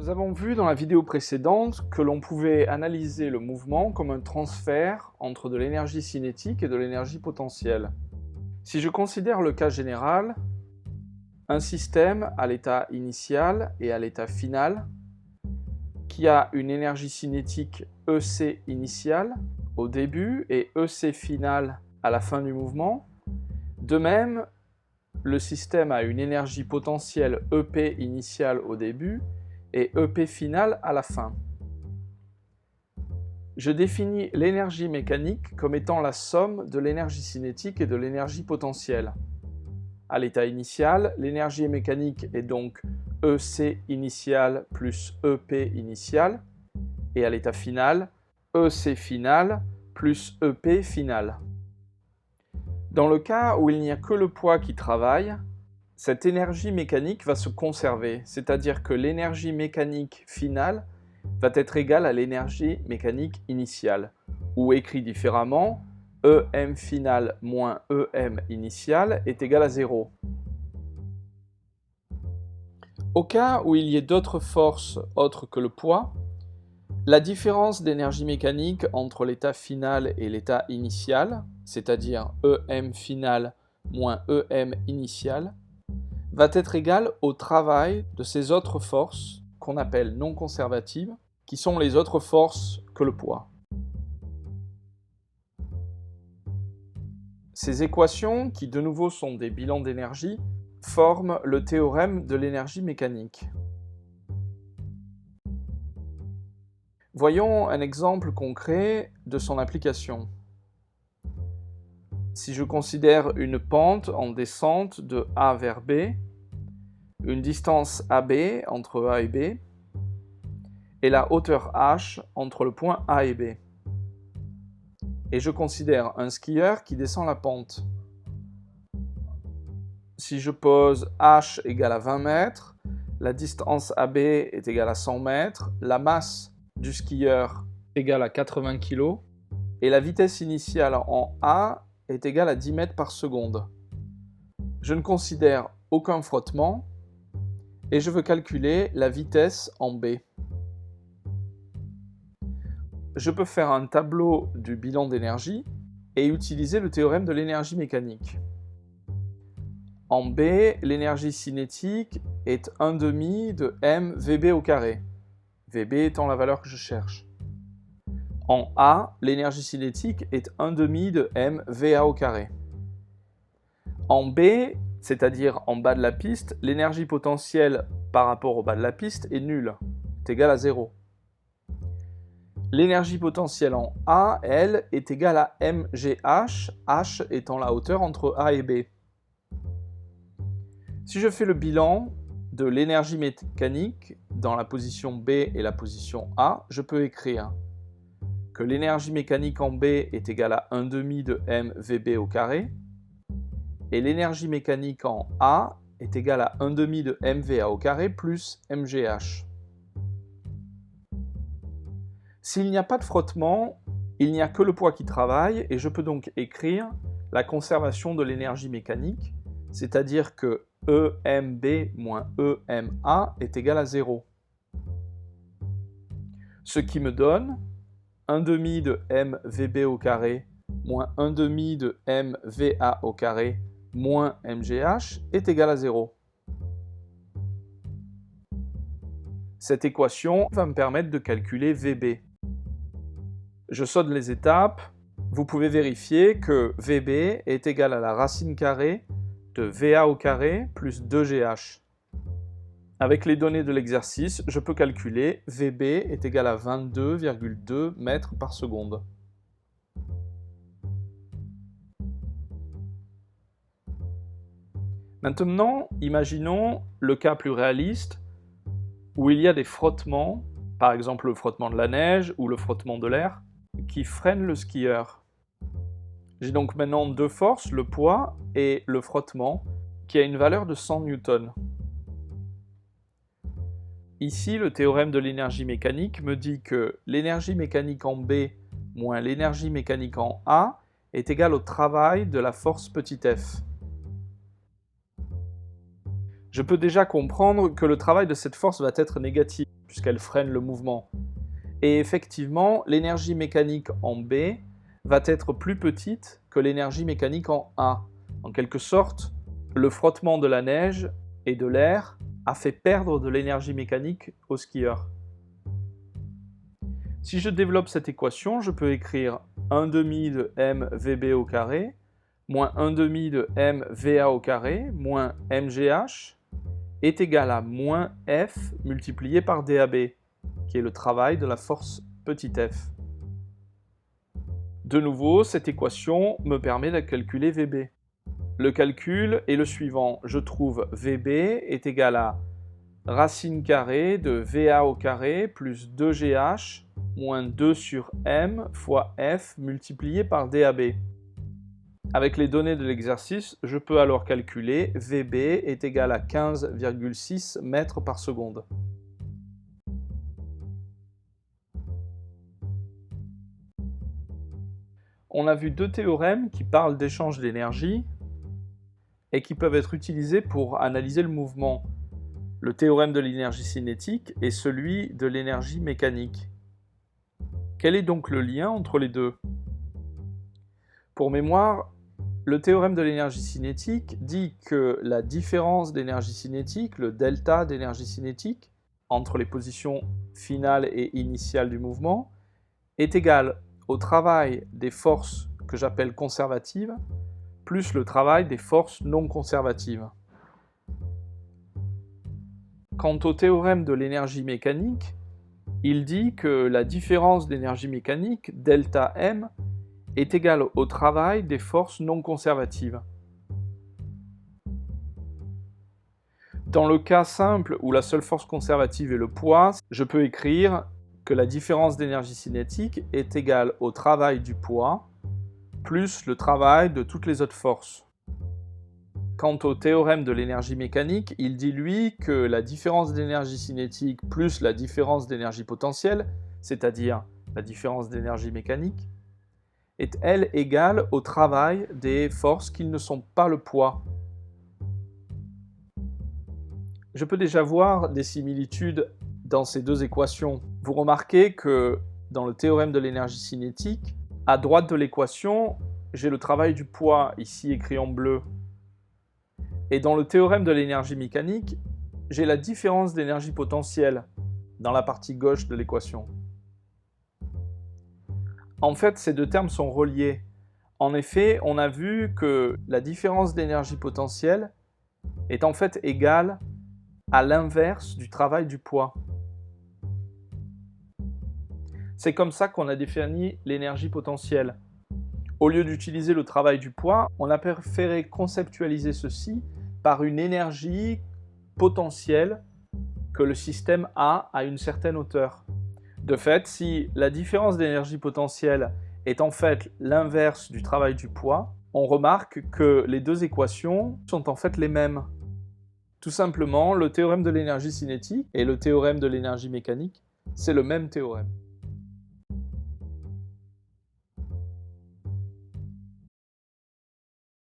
Nous avons vu dans la vidéo précédente que l'on pouvait analyser le mouvement comme un transfert entre de l'énergie cinétique et de l'énergie potentielle. Si je considère le cas général, un système à l'état initial et à l'état final, qui a une énergie cinétique EC initiale au début et EC finale à la fin du mouvement. De même, le système a une énergie potentielle EP initiale au début et EP finale à la fin. Je définis l'énergie mécanique comme étant la somme de l'énergie cinétique et de l'énergie potentielle. À l'état initial, l'énergie mécanique est donc EC initial plus EP initial, et à l'état final, EC final plus EP final. Dans le cas où il n'y a que le poids qui travaille, cette énergie mécanique va se conserver, c'est-à-dire que l'énergie mécanique finale va être égale à l'énergie mécanique initiale, ou écrit différemment, EM final moins EM initial est égal à 0. Au cas où il y ait d'autres forces autres que le poids, la différence d'énergie mécanique entre l'état final et l'état initial, c'est-à-dire EM final moins EM initial, va être égale au travail de ces autres forces qu'on appelle non conservatives, qui sont les autres forces que le poids. Ces équations, qui de nouveau sont des bilans d'énergie, forment le théorème de l'énergie mécanique. Voyons un exemple concret de son application. Si je considère une pente en descente de A vers B, une distance AB entre A et B, et la hauteur H entre le point A et B. Et je considère un skieur qui descend la pente. Si je pose H égale à 20 mètres, la distance AB est égale à 100 mètres, la masse du skieur égale à 80 kg, et la vitesse initiale en A est égale à 10 mètres par seconde. Je ne considère aucun frottement, et je veux calculer la vitesse en B. Je peux faire un tableau du bilan d'énergie et utiliser le théorème de l'énergie mécanique. En B, l'énergie cinétique est 1/2 de mVb au carré, Vb étant la valeur que je cherche. En A, l'énergie cinétique est 1/2 de mVa au carré. En B, c'est-à-dire en bas de la piste, l'énergie potentielle par rapport au bas de la piste est nulle, est égale à 0. L'énergie potentielle en A, elle, est égale à mgh, h étant la hauteur entre A et B. Si je fais le bilan de l'énergie mécanique dans la position B et la position A, je peux écrire que l'énergie mécanique en B est égale à 1/2 de mVb au carré, et l'énergie mécanique en A est égale à 1/2 de mVa au carré plus mgh. S'il n'y a pas de frottement, il n'y a que le poids qui travaille, et je peux donc écrire la conservation de l'énergie mécanique, c'est-à-dire que EMB moins EMA est égal à 0. Ce qui me donne 1/2 de mVb au carré moins 1/2 de mVa au carré moins mgh est égal à 0. Cette équation va me permettre de calculer Vb. Je saute les étapes. Vous pouvez vérifier que Vb est égal à la racine carrée de Va au carré plus 2gh. Avec les données de l'exercice, je peux calculer Vb est égal à 22,2 mètres par seconde. Maintenant, imaginons le cas plus réaliste où il y a des frottements, par exemple le frottement de la neige ou le frottement de l'air, qui freinent le skieur. J'ai donc maintenant deux forces, le poids et le frottement, qui a une valeur de 100 newtons. Ici, le théorème de l'énergie mécanique me dit que l'énergie mécanique en B moins l'énergie mécanique en A est égale au travail de la force petit f. Je peux déjà comprendre que le travail de cette force va être négatif, puisqu'elle freine le mouvement. Et effectivement, l'énergie mécanique en B va être plus petite que l'énergie mécanique en A. En quelque sorte, le frottement de la neige et de l'air a fait perdre de l'énergie mécanique aux skieurs. Si je développe cette équation, je peux écrire 1 demi de mvb au carré moins 1 demi de mva au carré moins mgh est égal à moins F multiplié par DAB, qui est le travail de la force petit f. De nouveau, cette équation me permet de calculer VB. Le calcul est le suivant. Je trouve VB est égal à racine carrée de VA au carré plus 2GH moins 2 sur M fois F multiplié par DAB. Avec les données de l'exercice, je peux alors calculer VB est égal à 15,6 mètres par seconde. On a vu deux théorèmes qui parlent d'échange d'énergie et qui peuvent être utilisés pour analyser le mouvement. Le théorème de l'énergie cinétique et celui de l'énergie mécanique. Quel est donc le lien entre les deux? Pour mémoire, le théorème de l'énergie cinétique dit que la différence d'énergie cinétique, le delta d'énergie cinétique, entre les positions finales et initiales du mouvement, est égal au travail des forces que j'appelle conservatives, plus le travail des forces non conservatives. Quant au théorème de l'énergie mécanique, il dit que la différence d'énergie mécanique, delta M, est égale au travail des forces non conservatives. Dans le cas simple où la seule force conservative est le poids, je peux écrire que la différence d'énergie cinétique est égale au travail du poids plus le travail de toutes les autres forces. Quant au théorème de l'énergie mécanique, il dit lui que la différence d'énergie cinétique plus la différence d'énergie potentielle, c'est-à-dire la différence d'énergie mécanique, est elle égale au travail des forces qui ne sont pas le poids. Je peux déjà voir des similitudes dans ces deux équations. Vous remarquez que dans le théorème de l'énergie cinétique, à droite de l'équation, j'ai le travail du poids, ici écrit en bleu. Et dans le théorème de l'énergie mécanique, j'ai la différence d'énergie potentielle dans la partie gauche de l'équation. En fait, ces deux termes sont reliés. En effet, on a vu que la différence d'énergie potentielle est en fait égale à l'inverse du travail du poids. C'est comme ça qu'on a défini l'énergie potentielle. Au lieu d'utiliser le travail du poids, on a préféré conceptualiser ceci par une énergie potentielle que le système a à une certaine hauteur. De fait, si la différence d'énergie potentielle est en fait l'inverse du travail du poids, on remarque que les deux équations sont en fait les mêmes. Tout simplement, le théorème de l'énergie cinétique et le théorème de l'énergie mécanique, c'est le même théorème.